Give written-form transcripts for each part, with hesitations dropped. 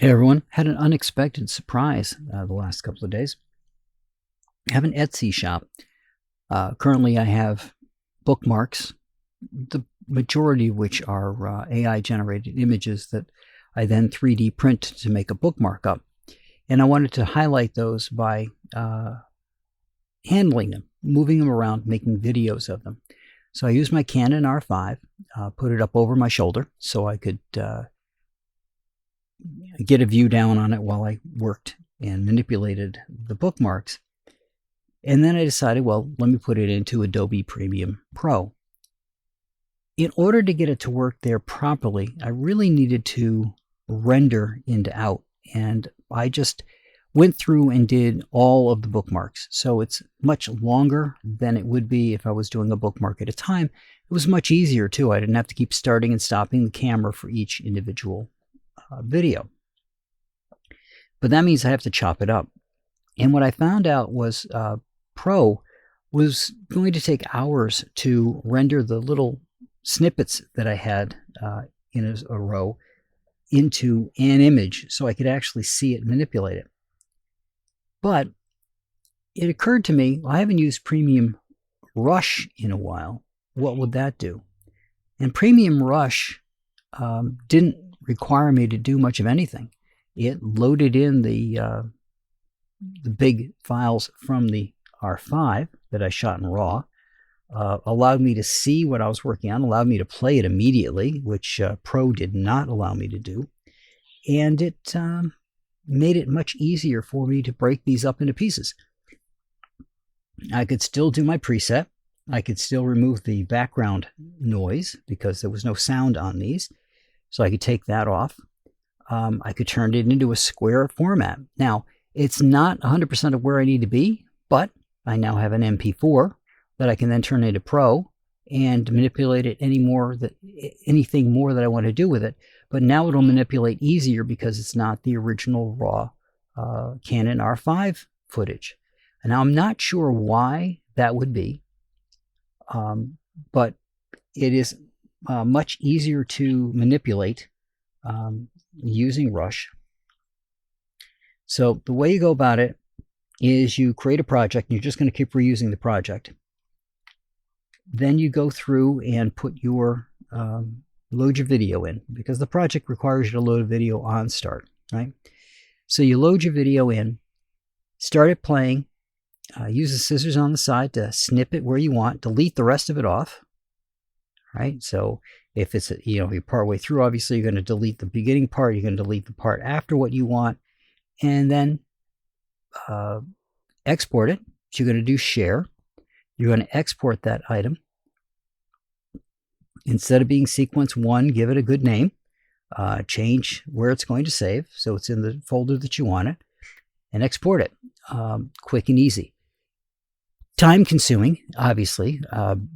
Hey everyone, had an unexpected surprise the last couple of days. I have an Etsy shop. Currently, I have bookmarks, the majority of which are AI generated images that I then 3D print to make a bookmark up. And I wanted to highlight those by handling them, moving them around, making videos of them. So I used my Canon R5, put it up over my shoulder so I could get a view down on it while I worked and manipulated the bookmarks. And then I decided, well, let me put it into Adobe Premiere Pro. In order to get it to work there properly, I really needed to render into out. And I just went through and did all of the bookmarks. So it's much longer than it would be if I was doing a bookmark at a time. It was much easier too. I didn't have to keep starting and stopping the camera for each individual video. But that means I have to chop it up. And what I found out was Pro was going to take hours to render the little snippets that I had in a row into an image so I could actually see it and manipulate it. But it occurred to me, well, I haven't used Premium Rush in a while. What would that do? And Premium Rush didn't require me to do much of anything. It loaded in the big files from the R5 that I shot in RAW, allowed me to see what I was working on, allowed me to play it immediately, which Pro did not allow me to do. And it made it much easier for me to break these up into pieces. I could still do my preset. I could still remove the background noise because there was no sound on these. So I could take that off. I could turn it into a square format. Now, it's not 100% of where I need to be, but I now have an MP4 that I can then turn into Pro and manipulate it anything more that I want to do with it. But now it'll manipulate easier because it's not the original raw Canon R5 footage. And now I'm not sure why that would be, but it is much easier to manipulate using Rush. So the way you go about it is you create a project, and you're just going to keep reusing the project. Then you go through and put your load your video in, because the project requires you to load a video on start, right? So you load your video in, start it playing, use the scissors on the side to snip it where you want, delete the rest of it off, right? So if it's, you're partway through, obviously you're going to delete the beginning part, you're going to delete the part after what you want, and then export it. So you're going to do share. You're going to export that item. Instead of being sequence 1, give it a good name. Change where it's going to save so it's in the folder that you want it, and export it. Quick and easy. Time consuming, obviously,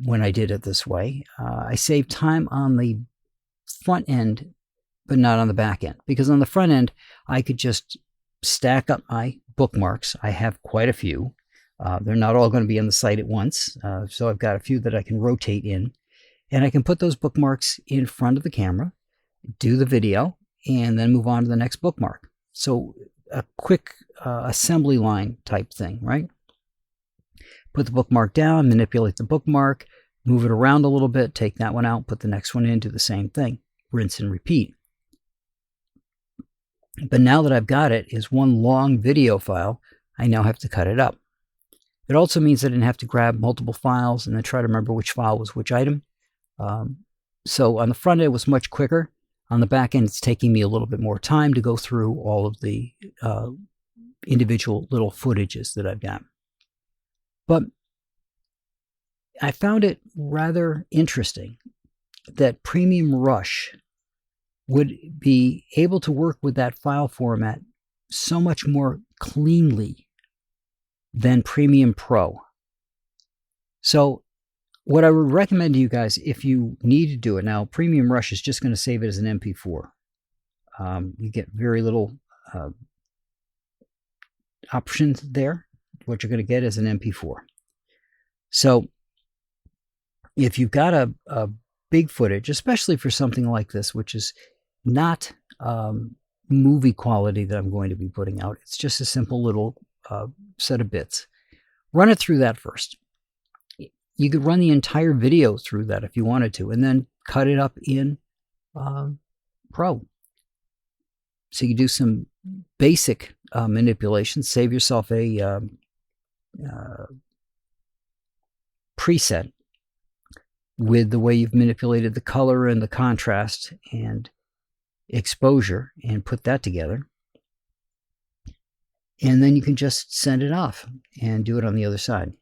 when I did it this way. I saved time on the front end, but not on the back end, because on the front end, I could just stack up my bookmarks. I have quite a few. They're not all going to be on the site at once, so I've got a few that I can rotate in, and I can put those bookmarks in front of the camera, do the video, and then move on to the next bookmark. So a quick assembly line type thing, right? Put the bookmark down, manipulate the bookmark, move it around a little bit, take that one out, put the next one in, do the same thing, rinse and repeat. But now that I've got it as one long video file, I now have to cut it up. It also means I didn't have to grab multiple files and then try to remember which file was which item. So on the front end, it was much quicker. On the back end, it's taking me a little bit more time to go through all of the individual little footages that I've got. But I found it rather interesting that Premium Rush would be able to work with that file format so much more cleanly than Premiere Pro. So what I would recommend to you guys, if you need to do it now, Premium Rush is just going to save it as an MP4. You get very little options there. What you're going to get is an MP4. So if you've got a big footage, especially for something like this, which is not movie quality that I'm going to be putting out. It's just a simple little set of bits. Run it through that first. You could run the entire video through that if you wanted to, and then cut it up in Pro. So you can do some basic manipulations, save yourself a preset with the way you've manipulated the color and the contrast and exposure, and put that together. And then you can just send it off and do it on the other side.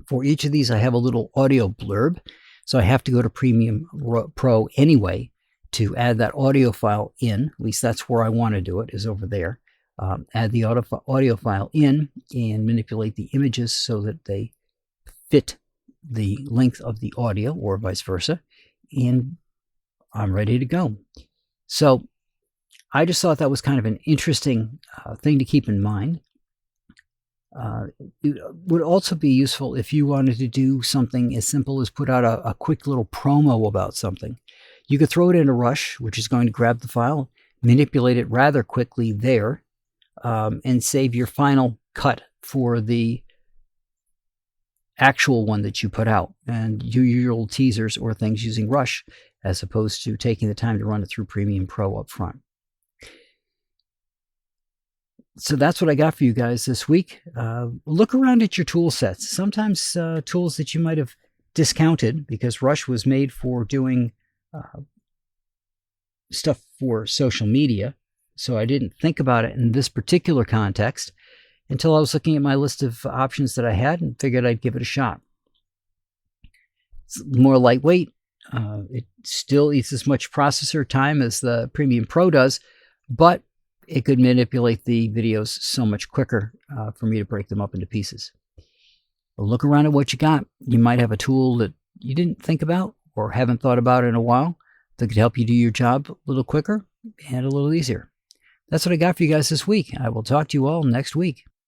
For each of these, I have a little audio blurb, so I have to go to Premiere Pro anyway to add that audio file in. At least that's where I want to do it, is over there. Add the audio file in and manipulate the images so that they fit the length of the audio, or vice versa, and I'm ready to go. So I just thought that was kind of an interesting thing to keep in mind. It would also be useful if you wanted to do something as simple as put out a quick little promo about something. You could throw it into Rush, which is going to grab the file, manipulate it rather quickly there, and save your final cut for the actual one that you put out, and do your little teasers or things using Rush, as opposed to taking the time to run it through Premiere Pro up front. So that's what I got for you guys this week. Look around at your tool sets. Sometimes tools that you might have discounted because Rush was made for doing stuff for social media. So I didn't think about it in this particular context until I was looking at my list of options that I had and figured I'd give it a shot. It's more lightweight. It still eats as much processor time as the Premiere Pro does, but it could manipulate the videos so much quicker for me to break them up into pieces. Well, look around at what you got. You might have a tool that you didn't think about or haven't thought about in a while that could help you do your job a little quicker and a little easier. That's what I got for you guys this week. I will talk to you all next week.